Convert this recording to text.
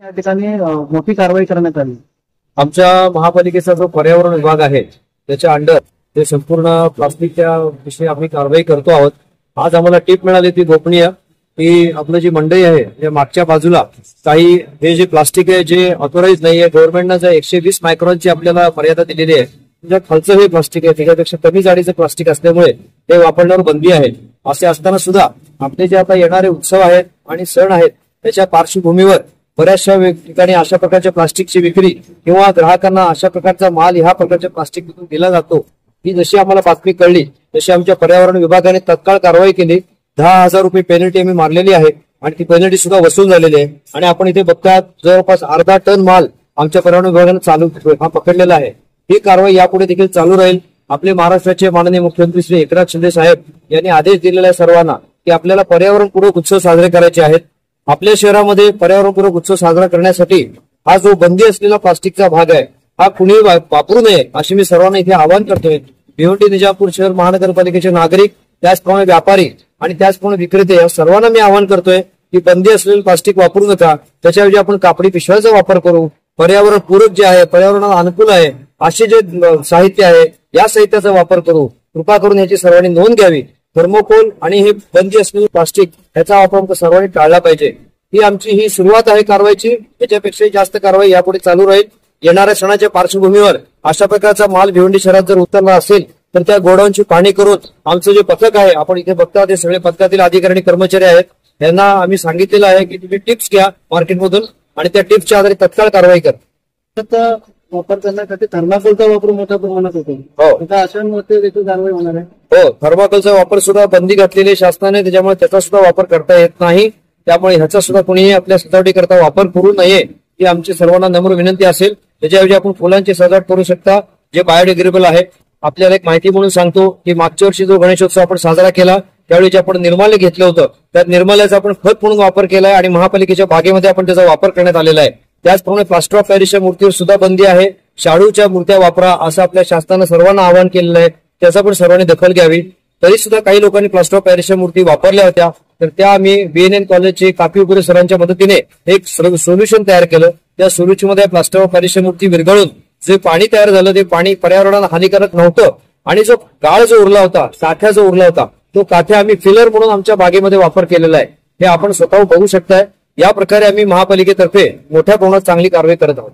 त्या ठिकाणी मोठी कारवाई करण्यात आली। आमच्या महापालिकेचा जो पर्यावरण विभाग आहे त्याच्या अंडर ते संपूर्ण प्लास्टिकच्या विषयी आम्ही कारवाई करतो आहोत। आज आम्हाला टीप मिळाली ती गोपनीय की आपलं जी मंडई आहे या मागच्या बाजूला काही हे जे प्लास्टिक आहे जे ऑथोराइज नाहीये, गव्हर्नमेंटनं जे 120 मायक्रॉनची आपल्याला मर्यादा दिलेली आहे त्या खालचं हे प्लास्टिक आहे त्याच्यापेक्षा कमी जाडीचं प्लास्टिक असल्यामुळे ते वापरण्यावर बंदी आहे। असे असताना सुद्धा आपले जे आता येणारे उत्सव आहेत आणि सण आहेत त्याच्या पार्श्वभूमीवर बऱ्याचशा ठिकाणी अशा प्रकारच्या प्लास्टिकची विक्री किंवा ग्राहकांना अशा प्रकारचा माल ह्या प्रकारच्या प्लास्टिक दिला जातो ही जशी आम्हाला बातमी कळली तशी आमच्या पर्यावरण विभागाने तत्काळ कारवाई केली। 10,000 रुपये पेनल्टी आम्ही मारलेली आहे आणि ती पेनल्टी सुद्धा वसूल झालेली आहे आणि आपण इथे बघतात जवळपास अर्धा टन माल आमच्या पर्यावरण विभागाने चालू पकडलेला आहे। ही कारवाई यापुढे देखील चालू राहील। आपले महाराष्ट्राचे माननीय मुख्यमंत्री श्री एकनाथ शिंदे साहेब यांनी आदेश दिलेला आहे सर्वांना की आपल्याला पर्यावरणपूरक उत्सव साजरे करायचे आहेत। आपल्या शहरामध्ये पर्यावरणपूरक उत्सव साजरा करण्यासाठी हा जो बंदी असलेला प्लास्टिकचा भाग आहे हा कुणी वापरू नये अशी मी सर्वांना इथे आवाहन करतोय। भिवंडी निजामपूर शहर महानगरपालिकेचे नागरिक त्याचप्रमाणे व्यापारी आणि त्याचप्रमाणे विक्रेते या सर्वांना मी आवाहन करतोय की बंदी असलेलं प्लास्टिक वापरू नका, त्याच्याऐवजी आपण कापडी पिशव्याचा वापर करू। पर्यावरण पूरक जे आहे पर्यावरणाला अनुकूल आहे असे जे साहित्य आहे या साहित्याचा वापर करू। कृपा करून याची सर्वांनी नोंद घ्यावी। थर्मोकोल आणि हे बंदी असलेले प्लास्टिक याचा वापर सर्वांनी टाळला पाहिजे। ही आमची ही सुरुवात आहे कारवाईची, याच्यापेक्षाही जास्त कारवाई यापुढे चालू राहील। येणाऱ्या सणाच्या पार्श्वभूमीवर अशा प्रकारचा माल भिवंडी शहरात जर उतरला असेल तर त्या गोडाऊनची पाहणी करून आमचं जे पथक आहे आपण इथे बघता ते सगळे पथकातील अधिकारी आणि कर्मचारी आहेत त्यांना आम्ही सांगितलेलं आहे की तुम्ही टिप्स घ्या मार्केटमधून आणि त्या टिप्सच्या आधारे तत्काळ कारवाई करा। वापर करण्यासाठी थर्माकोलचा वापर मोठ्या प्रमाणात होतो, अशांमध्ये देखील कारवाई होणार आहे। हो, थर्माकोलचा वापर सुद्धा बंदी घातलेली आहे शासनाने, त्याच्यामुळे त्याचा सुद्धा वापर करता येत नाही। त्यामुळे ह्याचा सुद्धा कोणीही आपल्या सजावटी करता वापर करू नये ही आमची सर्वांना नम्र विनंती असेल। त्याच्याऐवजी आपण फुलांची सजावट करू शकता जे बायोडिग्रेडेबल आहे। आपल्याला एक माहिती म्हणून सांगतो की मागच्या वर्षी जो गणेशोत्सव आपण साजरा केला त्यावेळी जे आपण निर्माल्य घेतलं होतं त्या निर्माल्याचा आपण खत म्हणून वापर केलाय आणि महापालिकेच्या बागेमध्ये आपण त्याचा वापर करण्यात आलेला आहे। त्याचप्रमाणे प्लास्टर ऑफ पॅरिसच्या मूर्तीवर सुद्धा बंदी आहे। शाडूच्या मूर्त्या वापरा असं आपल्या शासनानं सर्वांना आवाहन केलेलं आहे, त्याचा पण सर्वांनी दखल घ्यावी। तरी सुद्धा काही लोकांनी प्लास्टर ऑफ पॅरिसच्या मूर्ती वापरल्या होत्या तर त्या आम्ही BNN कॉलेजचे कापी उपरे सरांच्या मदतीने एक सोल्युशन तयार केलं। त्या सोल्युशन मध्ये प्लास्टर ऑफ पॅरिसच्या मूर्ती विरघळून जे पाणी तयार झालं ते पाणी पर्यावरणाला हानिकारक नव्हतं आणि जो गाळ जो उरला होता काठ्या जो उरला होता तो काठ्या आम्ही फिलर म्हणून आमच्या बागेमध्ये वापर केलेला आहे। हे आपण स्वतः बघू शकताय। या प्रकारे आम्ही महापालिकेतर्फे मोठ्या प्रमाणात चांगली कारवाई करत आहोत।